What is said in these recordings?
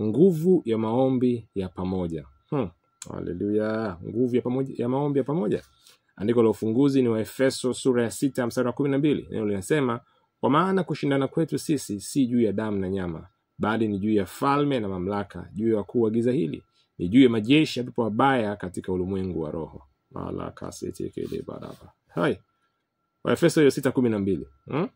nguvu ya maombi ya pamoja. Haleluya. Nguvu ya pamoja, ya maombi ya pamoja. Andiko la ufunguzi ni wa Efeso sura ya 6 mstari wa 12. Neno linasema, kwa maana kushindana kwetu sisi si juu ya damu na nyama, bali ni juu ya falme na mamlaka, juu ya wakuu wa giza hili, ni juu ya majeshi ya pepo wabaya katika ulimwengu wa roho. Malaka sitekele baraba. Hai. Wa Efeso 6:12.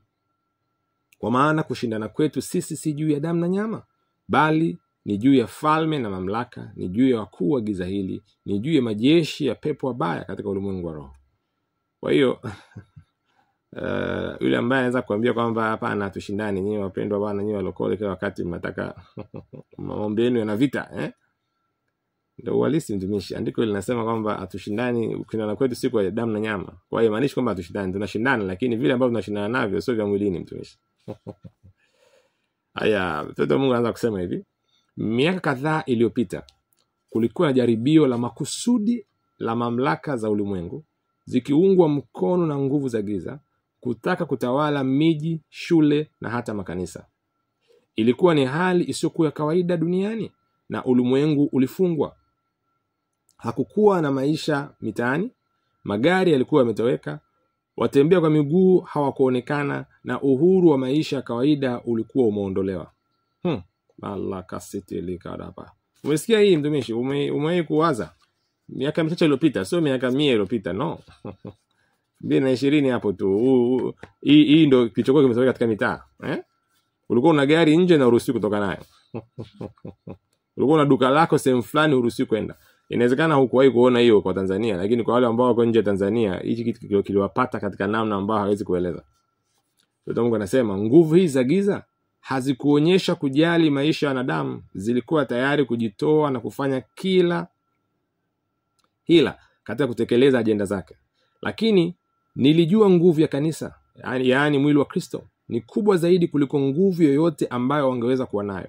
Kwa maana kushindana kwetu sisi si juu ya damu na nyama, bali ni juu ya falme na mamlaka, ni juu ya wakuu wa giza hili, ni juu ya majeshi ya pepo wabaya katika ulimwengu wa roho. Kwa hiyo yule ambaye anaweza kuambia kwamba hapana tushindane, nyinyi wapendwa bwana, nyinyi walokole, kwa wakati mnataka maombi yenu yana vita, ndio uhalisi mtumishi. Andiko linasema kwamba atushindani, kushindana kwetu si kwa damu na nyama. Kwa hiyo maanishi kwamba atushindani, tunashindana, lakini vile ambavyo tunashindana navyo sio vya mwilini mtumishi. Haya, mtoto Mungu anaanza kusema hivi, miaka kadhaa iliyopita kulikuwa na jaribio la makusudi la mamlaka za ulimwengu zikiungwa mkono na nguvu za giza kutaka kutawala miji, shule na hata makanisa. Ilikuwa ni hali isiyokuwa ya kawaida duniani na ulimwengu ulifungwa. Hakukuwa na maisha mitaani, magari yalikuwa yametoweka, watembea kwa miguu hawakuonekana na uhuru wa maisha ya kawaida ulikuwa umeondolewa. Malaka sitekele. Umesikia hii mtumishi? Umewahi kuwaza miaka michache iliyopita, sio miaka 100 iliyopita, no. 2020 hapo tu. Hii ndio kilichokuwa kimetokea katika mitaa, Ulikuwa una gari nje na uruhusiwi kutoka nayo. Ulikuwa una duka lako sehemu fulani uruhusiwi kwenda. Inawezekana hukuwahi kuona hiyo kwa Tanzania, lakini kwa wale ambao wako nje ya Tanzania, hichi kitu kiliwapata katika namna ambayo hawezi kueleza. Ndio Mungu anasema, nguvu hizi za giza hazikuonyesha kujali maisha ya wanadamu, zilikuwa tayari kujitoa na kufanya kila hila katika kutekeleza ajenda zake. Lakini nilijua nguvu ya kanisa, yaani mwili wa Kristo, ni kubwa zaidi kuliko nguvu yoyote ambayo wangeweza kuwa nayo.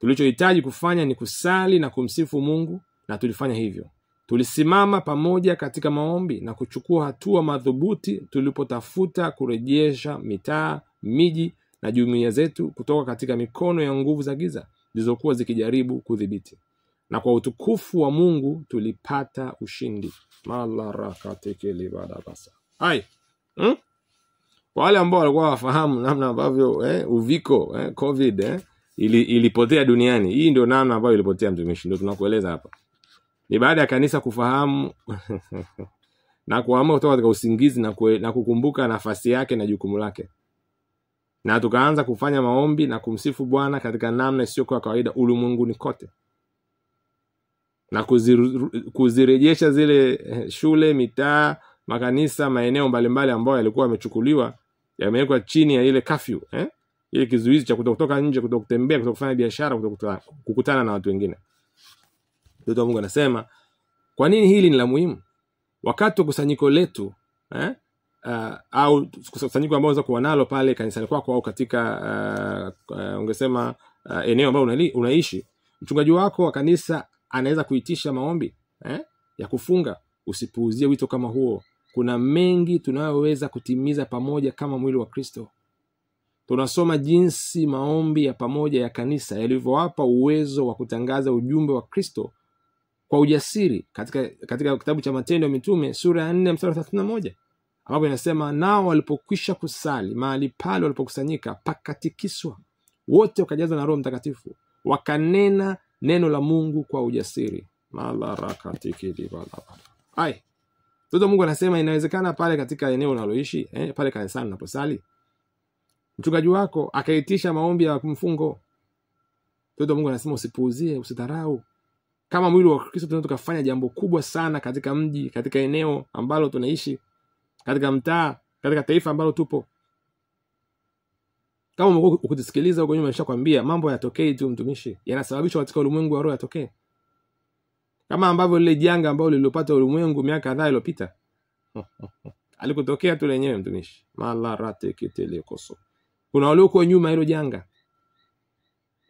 Tulichohitaji kufanya ni kusali na kumsifu Mungu, na tulifanya hivyo. Tulisimama pamoja katika maombi na kuchukua hatua madhubuti tulipotafuta kurejesha mitaa, miji na jumuiya zetu kutoka katika mikono ya nguvu za giza zilizokuwa zikijaribu kudhibiti. Na kwa utukufu wa Mungu tulipata ushindi. Hai. Kwa wale ambao walikuwa wafahamu namna ambavyo uviko COVID ilipotea duniani, hii ndio namna ambayo ilipotea mtumishi, ndio tunakueleza hapa. Ni baada ya kanisa kufahamu na kuamua kutoka katika usingizi na kukumbuka nafasi yake na jukumu lake. Na tukaanza kufanya maombi na kumsifu Bwana katika namna isiyo kwa kawaida ulimwenguni kote. Na kuzirejesha zile shule, mitaa, makanisa, maeneo mbalimbali ambayo yalikuwa yamechukuliwa, yamewekwa chini ya ile curfew, ile kizuizi cha kutoka nje, kutokutembea, kutokufanya biashara, kukutana na watu wengine. Ndio Mungu anasema, kwa nini hili ni la muhimu? Wakati wa kusanyiko letu, au kusanyiko ambao unaweza kuwa nalo pale kanisani kwako au katika ungesema eneo ambalo unaishi, mchungaji wako wa kanisa anaweza kuitisha maombi ya kufunga. Usipuuzie wito kama huo. Kuna mengi tunayoweza kutimiza pamoja kama mwili wa Kristo. Tunasoma jinsi maombi ya pamoja ya kanisa yalivyowapa uwezo wa kutangaza ujumbe wa Kristo kwa ujasiri katika kitabu cha Matendo ya Mitume sura ya 4 mstari 31, ambapo inasema, nao walipokwisha kusali mahali pale walipokusanyika pakatikiswa, wote wakajazwa na Roho Mtakatifu, wakanena neno la Mungu kwa ujasiri. Hai. Ndio Mungu anasema inawezekana pale katika eneo unaloishi, pale kanisani unaposali, mchungaji wako akaitisha maombi ya mfungo. Ndio Mungu anasema usipuuzie, usidharau. Kama mwili wa Kristo tunaweza tukafanya jambo kubwa sana katika mji, katika eneo ambalo tunaishi, katika mtaa, katika taifa ambalo tupo. Kama ukitusikiliza huko nyuma nimeshakwambia mambo yatokee tu mtumishi, yanasababishwa katika ulimwengu wa roho yatokee. Kama ambavyo lile janga ambalo lililopata ulimwengu miaka kadhaa iliyopita alikutokea tu lenyewe mtumishi. Kuna wale huko nyuma hilo janga.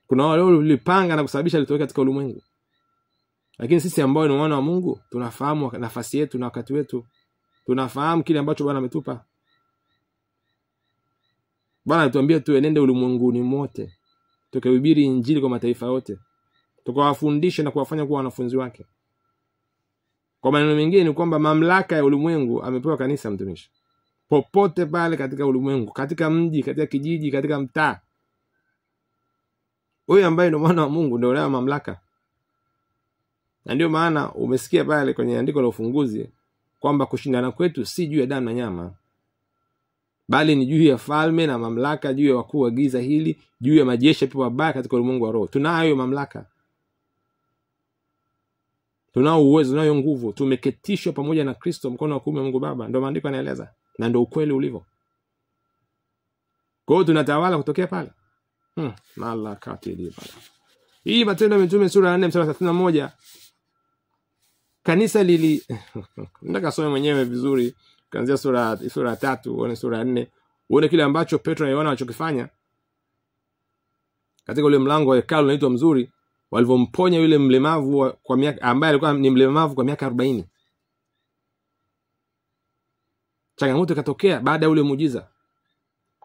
Kuna wale walipanga na kusababisha litokee katika ulimwengu. Lakini sisi ambao ni wana wa Mungu tunafahamu nafasi yetu na wakati wetu. Tunafahamu kile ambacho Bwana ametupa. Bwana anatuambia tuenende ulimwenguni mote, tukahubiri injili kwa mataifa yote. tukawafundishe na kuwafanya kuwa wanafunzi wake. Kwa maneno mengine ni kwamba mamlaka ya ulimwengu amepewa kanisa, mtumishi. Popote pale katika ulimwengu, katika mji, katika kijiji, katika mtaa, huyu ambaye ni mwana wa Mungu ndio anayo mamlaka. Na ndio maana umesikia pale kwenye andiko la ufunguzi kwamba kushindana kwetu si juu ya damu na nyama, bali ni juu ya falme na mamlaka, juu ya wakuu wa giza hili, juu ya majeshi pepo mabaya katika ulimwengu wa roho. Tunayo mamlaka, tunao uwezo, tunayo nguvu. Tumeketishwa pamoja na Kristo mkono wa kuume wa Mungu Baba. Ndio maandiko yanaeleza, na ndio ukweli ulivyo. Kwa hiyo tunatawala kutokea pale. Malakati libada. Hii Matendo ya Mitume sura ya 4 mstari wa 31. Kanisa lili nataka some mwenyewe vizuri kuanzia sura ya 3 uone sura ya 4, uone kile ambacho Petro na Yohana walichokifanya katika ule mlango wa hekalu unaitwa Mzuri, walivomponya yule mlemavu kwa miaka, ambaye alikuwa ni mlemavu kwa miaka 40. Changamoto ikatokea baada ya ule muujiza.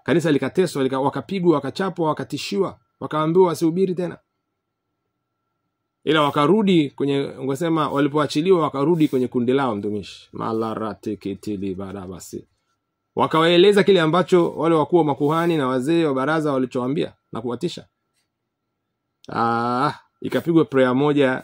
Kanisa likateswa, wakapigwa, wakachapwa, wakatishiwa, wakaambiwa wasihubiri tena. Ila wakarudi kwenye, ungesema walipoachiliwa wakarudi kwenye kundi lao, mtumishi. Malarate kitili barabasi. Wakawaeleza kile ambacho wale wakuu wa makuhani na wazee wa baraza walichowaambia na kuwatisha. Ikapigwa prayer moja.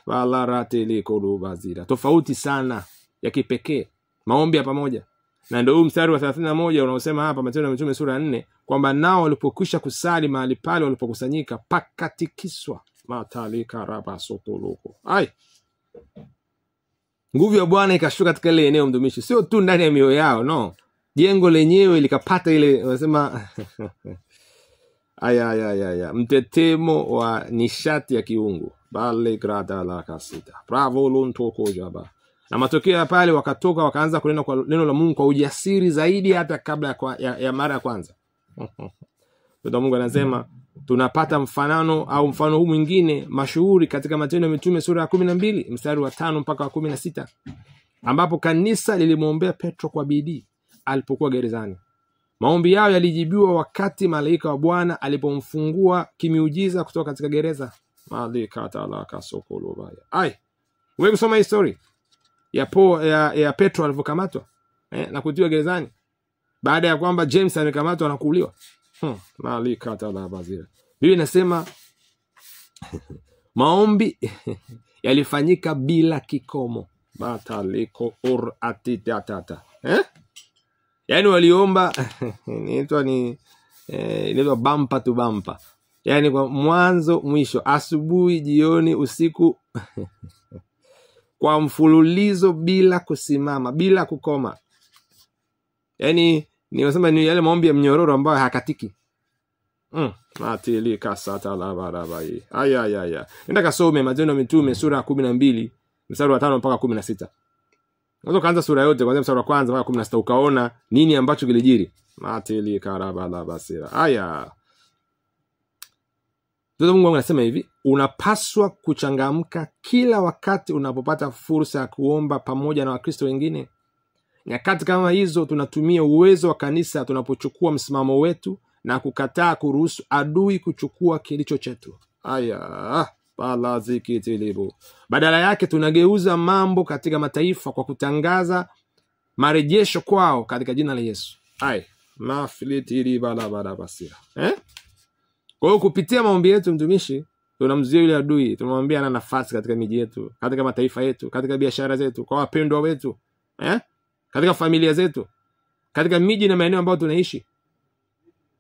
Malarate likolu bazira. Tofauti sana ya kipekee. Maombi ya pamoja. Na ndio huu mstari wa 31 unaosema hapa Matendo ya Mitume sura 4 kwamba nao walipokwisha kusali mahali pale walipokusanyika pakatikiswa. Matalika raba sotoloko. Nguvu ya Bwana ikashuka katika ile eneo, mtumishi. Sio tu ndani ya mioyo yao, no. Jengo lenyewe likapata ile wanasema mtetemo wa nishati ya kiungu. Bale grada la kasita. Bravo luntoko jaba. Na matokeo ya pale wakatoka wakaanza kunena kwa neno la Mungu kwa ujasiri zaidi hata kabla ya mara ya kwanza. Ndio Mungu anasema tunapata mfano huu mwingine mashuhuri katika Matendo ya Mitume sura ya 12 mstari wa 5 mpaka wa 16, ambapo kanisa lilimwombea Petro kwa bidii alipokuwa gerezani. Maombi yao yalijibiwa wakati malaika wa Bwana alipomfungua kimiujiza kutoka katika gereza. Malaika talaka sokolo baya. Wewe kusoma hii story ya Petro alivyokamatwa na kutiwa gerezani baada ya kwamba James amekamatwa na kuuliwa. Malika talabazira. Biblia inasema maombi yalifanyika bila kikomo. Bataliko or atitatata. Yaani waliomba inaitwa bumper to bumper. Yaani kwa mwanzo mwisho, asubuhi, jioni, usiku kwa mfululizo bila kusimama, bila kukoma. Yaani niwasema ni yale maombi ya mnyororo ambayo hakatiki. Matili kasata la barabai. Nenda kasome Matendo ya Mitume sura ya 12 mstari wa 5 mpaka 16. Unaweza kaanza sura yote kuanzia mstari wa 1 mpaka 16 ukaona nini ambacho kilijiri. Matili karabala basira. Mungu anasema hivi, unapaswa kuchangamka kila wakati unapopata fursa ya kuomba pamoja na Wakristo wengine. Nyakati kama hizo tunatumia uwezo wa kanisa tunapochukua msimamo wetu na kukataa kuruhusu adui kuchukua kilicho chetu. Badala yake tunageuza mambo katika mataifa kwa kutangaza marejesho kwao katika jina la Yesu. Kwa hiyo kupitia maombi yetu, mtumishi, tunamzuia yule adui. Tunamwambia ana nafasi katika miji yetu, katika mataifa yetu, katika biashara zetu, kwa wapendwa wetu, katika familia zetu, katika miji na maeneo ambayo tunaishi,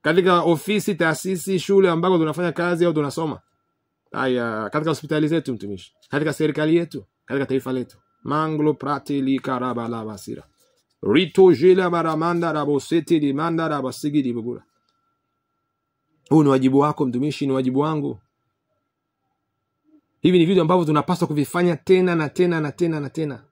katika ofisi, taasisi, shule ambako tunafanya kazi au tunasoma, katika hospitali zetu, mtumishi, katika serikali yetu, katika taifa letu. Manglo pratili karabala basira. Rito jela baramanda raboseti limanda rabasigi dibugura. Huu ni wajibu wako, mtumishi, ni wajibu wangu. Hivi ni vitu ambavyo tunapaswa kuvifanya tena na tena na tena na tena.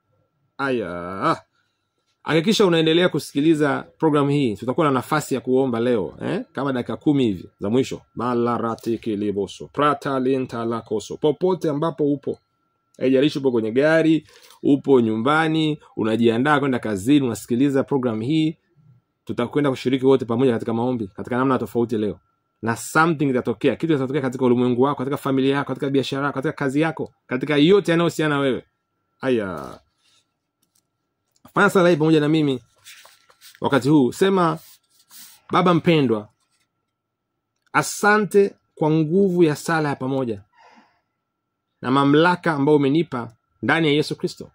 Hakikisha unaendelea kusikiliza program hii. Tutakuwa na nafasi ya kuomba leo, kama dakika 10 hivi za mwisho. Malarati kiliboso prata lenta lakoso. Popote ambapo upo, haijalishi upo kwenye gari, upo nyumbani, unajiandaa kwenda kazini, unasikiliza program hii, tutakwenda kushiriki wote pamoja katika maombi katika namna tofauti leo. na something itatokea. Kitu kitatokea katika ulimwengu wako, katika familia yako, katika biashara yako, katika kazi yako, katika yote yanayohusiana wewe. Haya. Fanya sala hii pamoja na mimi wakati huu. Sema: Baba mpendwa, asante kwa nguvu ya sala ya pamoja na mamlaka ambayo umenipa ndani ya Yesu Kristo,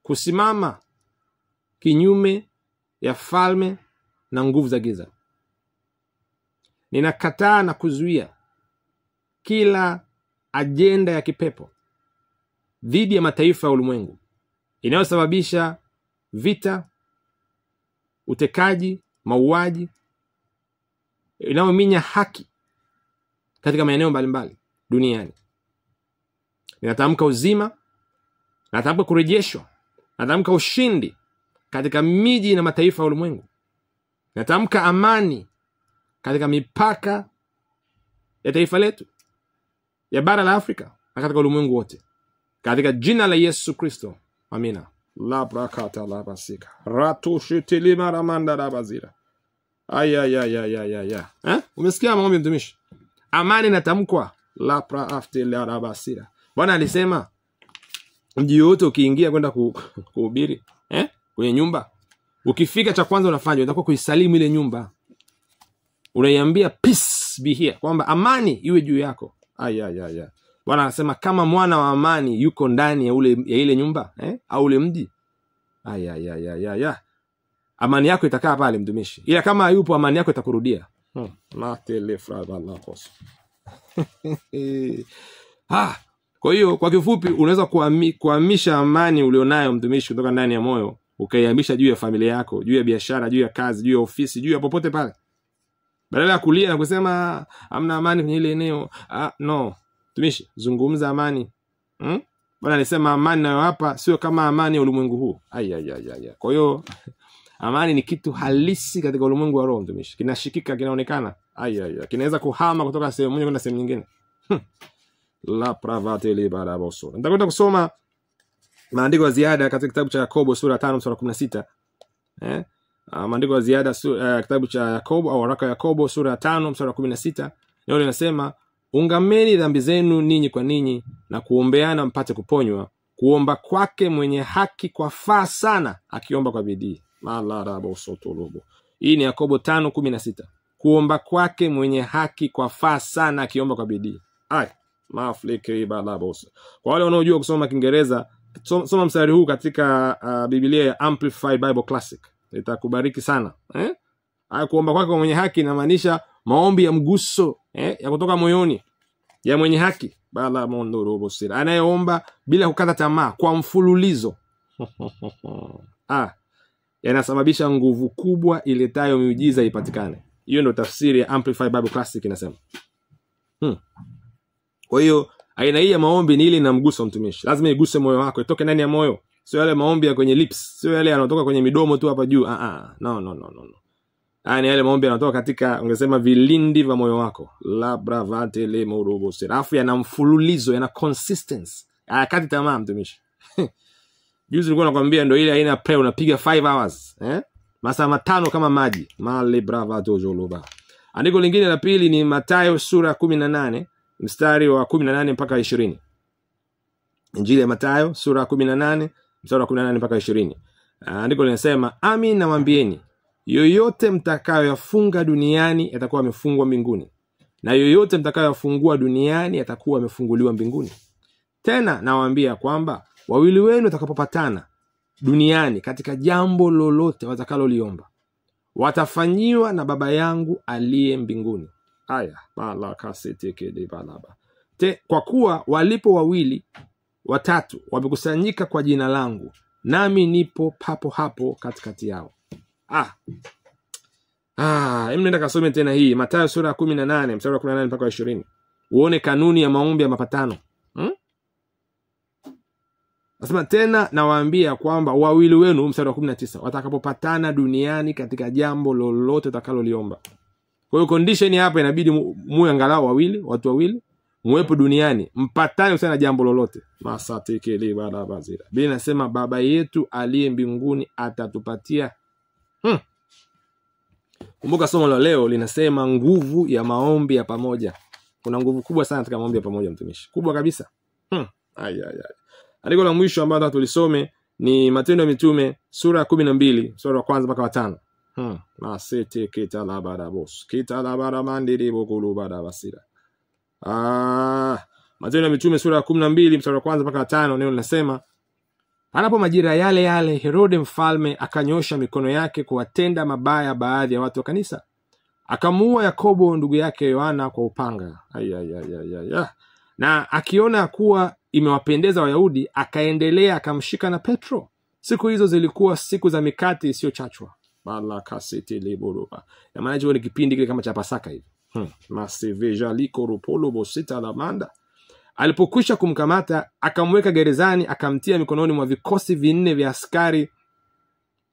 kusimama kinyume ya falme na nguvu za giza. Ninakataa na kuzuia kila ajenda ya kipepo dhidi ya mataifa ya ulimwengu inayosababisha vita, utekaji, mauaji, inayominya haki katika maeneo mbalimbali duniani. Ninatamka uzima, natamka kurejeshwa, natamka ushindi katika miji na mataifa ya ulimwengu. Natamka amani katika mipaka ya taifa letu, ya bara la Afrika na katika ulimwengu wote, katika jina la Yesu Kristo. Amina. La brakata la basika ratu shitilima ramanda la bazira. Aya. Umesikia maombi mtumishi? Amani natamkwa. La pra afte la basira. Bwana alisema mji wote ukiingia kwenda kuhubiri kwenye nyumba, ukifika cha kwanza unafanya utakuwa kuisalimu ile nyumba. Unaiambia peace be here, kwamba amani iwe juu yako. Aya. Bwana anasema kama mwana wa amani yuko ndani ya ile nyumba au ule mji. Aya. Amani yako itakaa pale mtumishi. Ila kama hayupo, amani yako itakurudia. Kwa hiyo kwa kifupi, unaweza kuhamisha amani ulionayo mtumishi kutoka ndani ya moyo ukaihamisha juu ya familia yako, juu ya biashara, juu ya kazi, juu ya ofisi, juu ya popote pale. Badala ya kulia na kusema hamna amani kwenye ile eneo. No. Mtumishi, zungumza amani. Bwana alisema amani nayo hapa sio kama amani ya ulimwengu huu. Aya. Kwa hiyo amani ni kitu halisi katika ulimwengu wa roho mtumishi. Kinashikika, kinaonekana. Aya. Kinaweza kuhama kutoka sehemu moja kwenda sehemu nyingine. La pravate li baraboso. Nitakwenda kusoma maandiko ya ziada katika kitabu cha Yakobo sura 5 mstari 16. Maandiko ya ziada kitabu cha Yakobo au waraka Yakobo sura 5 mstari 16. Neno linasema, ungameni dhambi zenu ninyi kwa ninyi na kuombeana mpate kuponywa. Kuomba kwake mwenye haki kwafaa sana akiomba kwa bidii. Hii ni Yakobo 5:16. Kuomba kwake mwenye haki kwafaa sana akiomba kwa bidii. Kwa wale wanaojua kusoma Kiingereza, soma mstari huu katika Biblia ya Amplified Bible Classic. Itakubariki sana. Kuomba kwake mwenye haki inamaanisha maombi ya mguso, ya kutoka moyoni ya mwenye haki. Anayeomba bila kukata tamaa kwa mfululizo. Yanasababisha nguvu kubwa iletayo miujiza ipatikane. Hiyo ndio tafsiri ya Amplified Bible Classic inasema. Kwa hiyo aina hii ya maombi ni ile inamgusa mtumishi. Lazima iguse moyo wako, itoke ndani ya moyo. Sio yale maombi ya kwenye lips, sio yale yanatoka kwenye midomo tu hapa juu. No. Ni yale maombi yanatoka katika, ungesema, vilindi vya moyo wako. La bravate le morobo serafu, yana mfululizo, yana consistency. Hayakati tamaa mtumishi. Juzi nilikuwa nakwambia ndio ile aina prayer unapiga 5 hours, masaa 5 kama maji. Male bravato joloba. Andiko lingine la pili ni Mathayo sura 18 mstari wa 18 mpaka 20. Injili ya Mathayo sura 18 mstari wa 18 mpaka 20. Andiko linasema, amin nawaambieni, yoyote mtakayoyafunga duniani yatakuwa yamefungwa mbinguni, na yoyote mtakayoyafungua duniani yatakuwa yamefunguliwa mbinguni. Tena nawaambia kwamba wawili wenu watakapopatana duniani katika jambo lolote watakaloliomba, watafanyiwa na Baba yangu aliye mbinguni. Kwa kuwa walipo 2 au 3 wamekusanyika kwa jina langu, nami nipo papo hapo katikati yao. Nenda kasome tena hii Mathayo sura 18 mstari wa 18 mpaka 20. Uone kanuni ya maombi ya mapatano. Nasema tena nawaambia kwamba wawili wenu, mstari wa 19, watakapopatana duniani katika jambo lolote utakaloliomba. Kwa hiyo condition hapa inabidi muwe angalau watu wawili muwepo duniani, mpatane usana jambo lolote. Masatekele bala bazira. Biblia inasema Baba yetu aliye mbinguni atatupatia. Kumbuka somo la leo linasema nguvu ya maombi ya pamoja. Kuna nguvu kubwa sana katika maombi ya pamoja mtumishi. Kubwa kabisa. Andiko la mwisho ambalo tulisome ni Matendo ya Mitume sura ya 12 sura ya kwanza mpaka 5. Masete kitalabadabos. Kitalabaramandiri bokulubada basira. Matendo ya Mitume sura ya 12 mstari wa kwanza mpaka 5, neno linasema, panapo majira yale yale Herode mfalme akanyosha mikono yake kuwatenda mabaya baadhi ya watu wa kanisa. Akamuua Yakobo ndugu yake Yohana kwa upanga. Na akiona kuwa imewapendeza Wayahudi, akaendelea akamshika na Petro. Siku hizo zilikuwa siku za mikate isiyochachwa. Bala kasiti liburuba. Ya maana hiyo ni kipindi kile kama cha Pasaka hivi. Masiveja liko rupolo bosita la manda. Alipokwisha kumkamata, akamweka gerezani, akamtia mikononi mwa vikosi 4 vya askari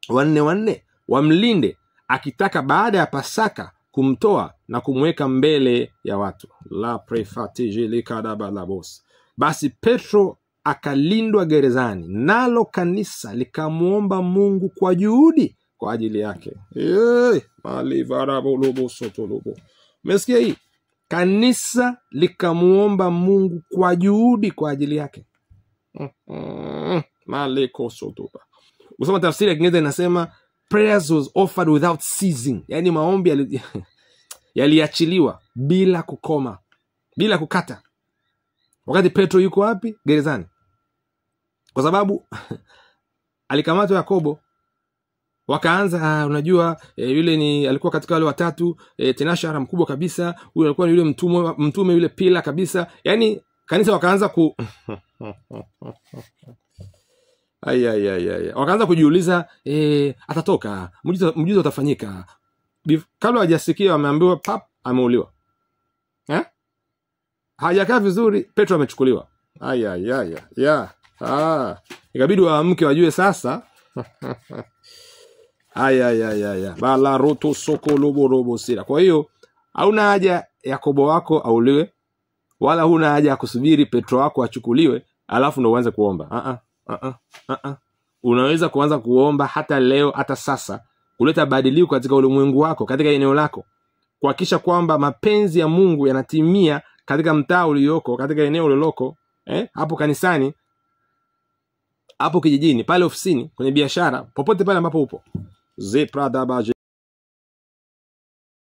wanne wamlinde, akitaka baada ya Pasaka kumtoa na kumweka mbele ya watu. La prefatije likadaba la boss. Basi Petro akalindwa gerezani, nalo kanisa likamuomba Mungu kwa juhudi kwa ajili yake. Umesikia hii? Kanisa likamuomba Mungu kwa juhudi kwa ajili yake. Usoma tafsiri ya Kiingereza inasema prayers was offered without ceasing. Yani maombi yaliachiliwa bila kukoma, bila kukata. Wakati Petro yuko wapi? Gerezani. Kwa sababu alikamatwa Yakobo. Wakaanza unajua yule alikuwa katika wale watatu, tenashara mkubwa kabisa, yule alikuwa ni yule mtume yule pila kabisa. Yani kanisa wakaanza wakaanza kujiuliza atatoka, muujiza utafanyika. Kabla hajasikia wameambiwa pap ameuliwa. Hajakaa vizuri, Petro amechukuliwa. Ikabidi waamke wajue sasa. Bala roto soko lobo robo sira. Kwa hiyo hauna haja Yakobo wako auliwe, wala huna haja ya kusubiri Petro wako achukuliwe alafu ndo uanze kuomba. Unaweza kuanza kuomba hata leo, hata sasa, kuleta badiliko katika ulimwengu wako, katika eneo lako, kuhakikisha kwamba mapenzi ya Mungu yanatimia katika mtaa ulioko, katika eneo loloko, hapo kanisani, hapo kijijini, pale ofisini, kwenye biashara, popote pale ambapo upo.